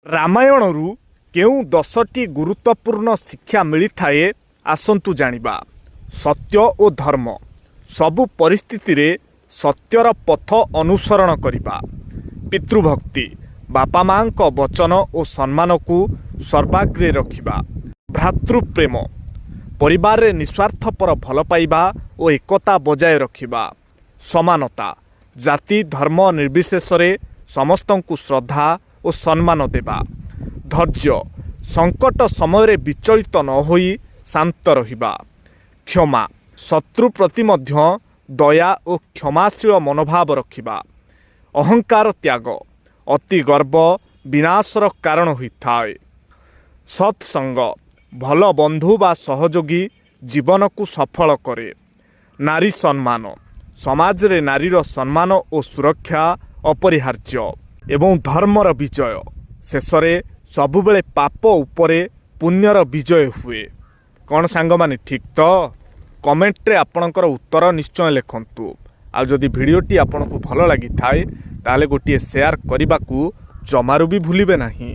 ରାମାୟଣରୁ କେଉଁ 10ଟି ଗୁରୁତ୍ୱପୂର୍ଣ୍ଣ ଶିକ୍ଷା ମିଳିଥାଏ ଆସନ୍ତୁ ଜାଣିବା। ସତ୍ୟ ଓ ଧର୍ମ। ସବୁ ପରିସ୍ଥିତିରେ ସତ୍ୟର ପଥ ଅନୁସରଣ କରିବା। ପିତୃଭକ୍ତି। ବାପା ମାଙ୍କ ବଚନ ଓ ସମ୍ମାନକୁ ସର୍ବାଗ୍ରେ ରଖିବା। ଭ୍ରାତୃପ୍ରେମ। ପରିବାରରେ ନିସ୍ୱାର୍ଥପର ଭଲ ପାଇବା ଓ ଏକତା ବଜାୟ ରଖିବା। ସମାନତା। ଜାତି ଧର୍ମ ନିର୍ବିଶେଷରେ ସମସ୍ତଙ୍କୁ ଶ୍ରଦ୍ଧା ଓ ସମ୍ମାନ ଦେବା। ଧୈର୍ଯ୍ୟ। ସଙ୍କଟ ସମୟରେ ବିଚଳିତ ନ ହୋଇ ଶାନ୍ତ ରହିବା। କ୍ଷମା। ଶତ୍ରୁ ପ୍ରତି ମଧ୍ୟ ଦୟା ଓ କ୍ଷମାଶୀଳ ମନୋଭାବ ରଖିବା। ଅହଙ୍କାର ତ୍ୟାଗ। ଅତି ଗର୍ବ ବିନାଶର କାରଣ ହୋଇଥାଏ। ସତ୍ସଙ୍ଗ। ଭଲ ବନ୍ଧୁ ବା ସହଯୋଗୀ ଜୀବନକୁ ସଫଳ କରେ। ନାରୀ ସମ୍ମାନ। ସମାଜରେ ନାରୀର ସମ୍ମାନ ଓ ସୁରକ୍ଷା ଅପରିହାର୍ଯ୍ୟ। ଏବଂ ଧର୍ମର ବିଜୟ। ଶେଷରେ ସବୁବେଳେ ପାପ ଉପରେ ପୁଣ୍ୟର ବିଜୟ ହୁଏ। କ'ଣ ସାଙ୍ଗମାନେ ଠିକ୍ ତ? କମେଣ୍ଟରେ ଆପଣଙ୍କର ଉତ୍ତର ନିଶ୍ଚୟ ଲେଖନ୍ତୁ। ଆଉ ଯଦି ଭିଡ଼ିଓଟି ଆପଣଙ୍କୁ ଭଲ ଲାଗିଥାଏ ତାହେଲେ ଗୋଟିଏ ସେୟାର କରିବାକୁ ଜମାରୁ ବି ଭୁଲିବେ ନାହିଁ।